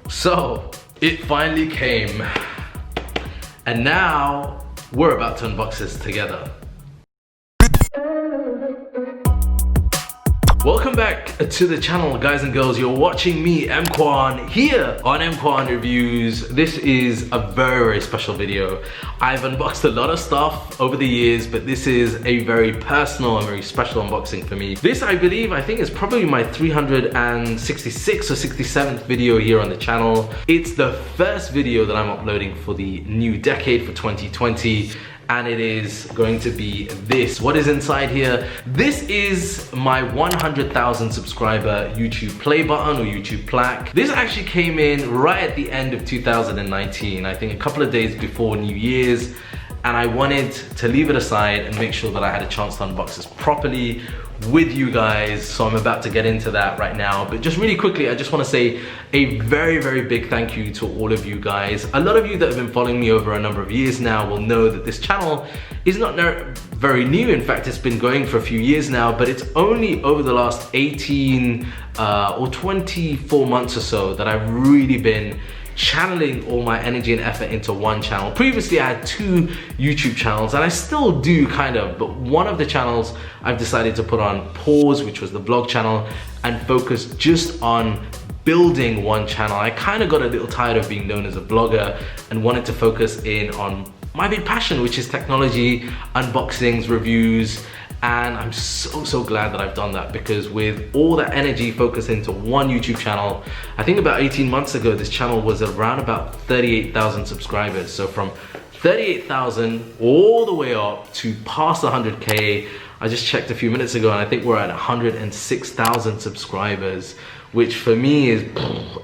So it finally came, and now we're about to unbox this together. Welcome back to the channel, guys and girls. You're watching me, EMKWAN, here on EMKWAN Reviews. This is a very, very special video. I've unboxed a lot of stuff over the years, but this is a very personal and very special unboxing for me. This, I think is probably my 366th or 67th video here on the channel. It's the first video that I'm uploading for the new decade, for 2020. And it is going to be this. What is inside here? This is my 100,000 subscriber YouTube play button or YouTube plaque. This actually came in right at the end of 2019, I think a couple of days before New Year's, and I wanted to leave it aside and make sure that I had a chance to unbox this properly with you guys. So I'm about to get into that right now, but just really quickly, I just want to say a very, very big thank you to all of you guys. A lot of you that have been following me over a number of years now will know that this channel is not very new. In fact, it's been going for a few years now, but it's only over the last 18 or 24 months or so that I've really been channeling all my energy and effort into one channel. Previously, I had 2 YouTube channels, and I still do kind of, but one of the channels I've decided to put on pause, which was the vlog channel, and focus just on building one channel. I kind of got a little tired of being known as a vlogger and wanted to focus in on my big passion, which is technology, unboxings, reviews. And I'm so glad that I've done that, because with all that energy focused into one YouTube channel, I think about 18 months ago, this channel was around about 38,000 subscribers. So from 38,000 all the way up to past 100K. I just checked a few minutes ago, and I think we're at 106,000 subscribers, which for me is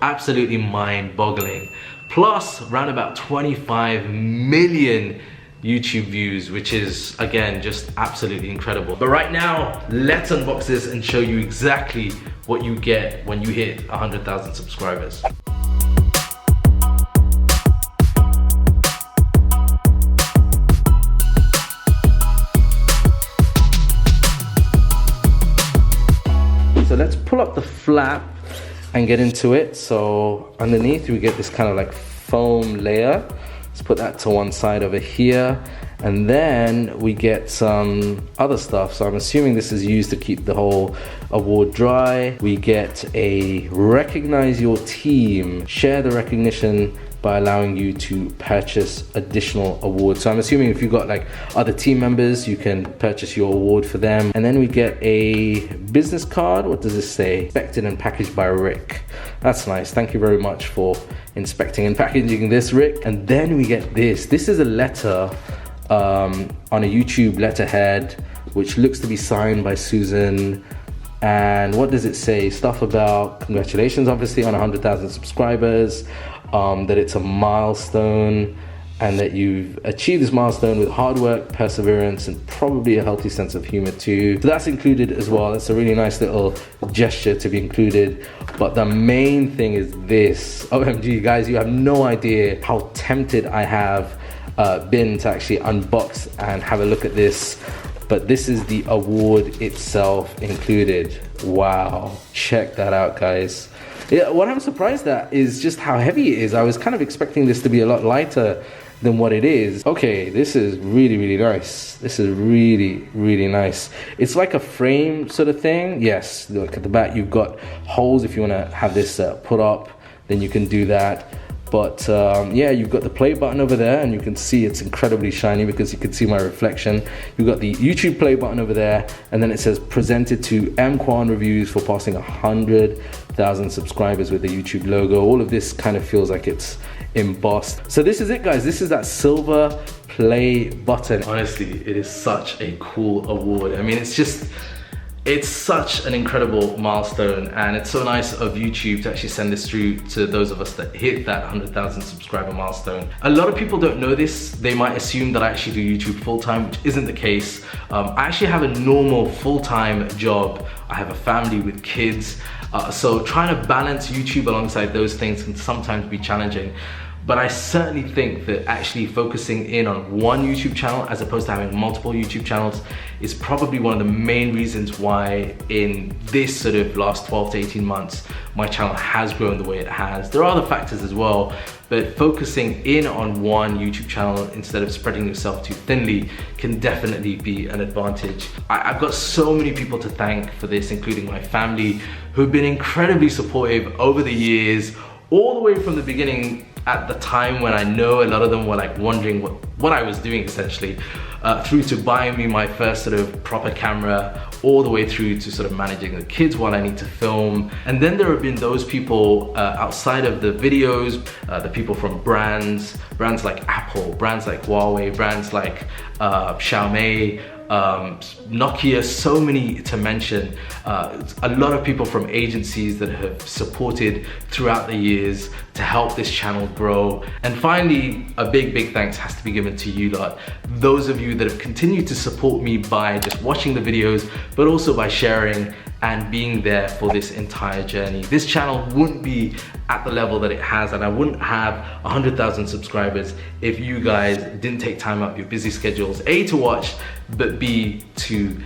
absolutely mind-boggling. Plus around about 25 million YouTube views, which is, again, just absolutely incredible. But right now, let's unbox this and show you exactly what you get when you hit 100,000 subscribers. So let's pull up the flap and get into it. So underneath we get this kind of like foam layer. Let's put that to one side over here, and then we get some other stuff. So I'm assuming this is used to keep the whole award dry. We get a recognize your team, share the recognition by allowing you to purchase additional awards. So I'm assuming if you've got like other team members, you can purchase your award for them. And then we get a business card. What does this say? Inspected and packaged by Rick. That's nice. Thank you very much for inspecting and packaging this, Rick. And then we get this. This is a letter on a YouTube letterhead, which looks to be signed by Susan. And what does it say? Stuff about congratulations, obviously, on 100,000 subscribers. That it's a milestone, and that you've achieved this milestone with hard work, perseverance, and probably a healthy sense of humor too. So that's included as well. It's a really nice little gesture to be included. But the main thing is this. OMG, guys, you have no idea how tempted I have been to actually unbox and have a look at this. But this is the award itself included. Wow, check that out, guys. Yeah, what I'm surprised at is just how heavy it is. I was kind of expecting this to be a lot lighter than what it is. Okay, this is really, really nice. This is really, really nice. It's like a frame sort of thing. Yes, look at the back, you've got holes. If you want to have this put up, then you can do that. But yeah, you've got the play button over there, and you can see it's incredibly shiny because you can see my reflection. You've got the YouTube play button over there, and then it says presented to EMKWAN Reviews for passing 100,000 subscribers with the YouTube logo. All of this kind of feels like it's embossed. So this is it, guys. This is that silver play button. Honestly, it is such a cool award. I mean, it's such an incredible milestone, and it's so nice of YouTube to actually send this through to those of us that hit that 100,000 subscriber milestone. A lot of people don't know this. They might assume that I actually do YouTube full-time, which isn't the case. I actually have a normal full-time job. I have a family with kids, so trying to balance YouTube alongside those things can sometimes be challenging. But I certainly think that actually focusing in on one YouTube channel as opposed to having multiple YouTube channels is probably one of the main reasons why in this sort of last 12 to 18 months, my channel has grown the way it has. There are other factors as well, but focusing in on one YouTube channel instead of spreading yourself too thinly can definitely be an advantage. I've got so many people to thank for this, including my family, who've been incredibly supportive over the years, all the way from the beginning at the time when I know a lot of them were like wondering what I was doing essentially, through to buying me my first sort of proper camera, all the way through to sort of managing the kids while I need to film. And then there have been those people outside of the videos, the people from brands like Apple, brands like Huawei, brands like Xiaomi, Nokia, so many to mention. A lot of people from agencies that have supported throughout the years to help this channel grow. And finally, a big thanks has to be given to you lot, those of you that have continued to support me by just watching the videos, but also by sharing and being there for this entire journey. This channel wouldn't be at the level that it has, and I wouldn't have 100,000 subscribers if you guys didn't take time out of your busy schedules, A, to watch, but B, to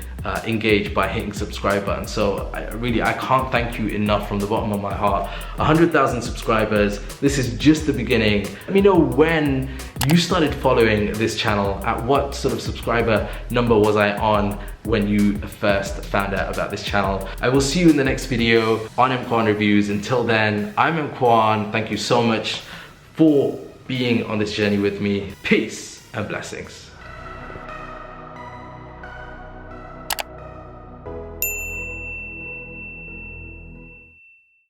engage by hitting subscribe button. So I can't thank you enough from the bottom of my heart. 100,000 subscribers, this is just the beginning. Let me know when you started following this channel, at what sort of subscriber number was I on when you first found out about this channel. I will see you in the next video on EMKWAN Reviews. Until then, I'm EMKWAN. Thank you so much for being on this journey with me. Peace and blessings.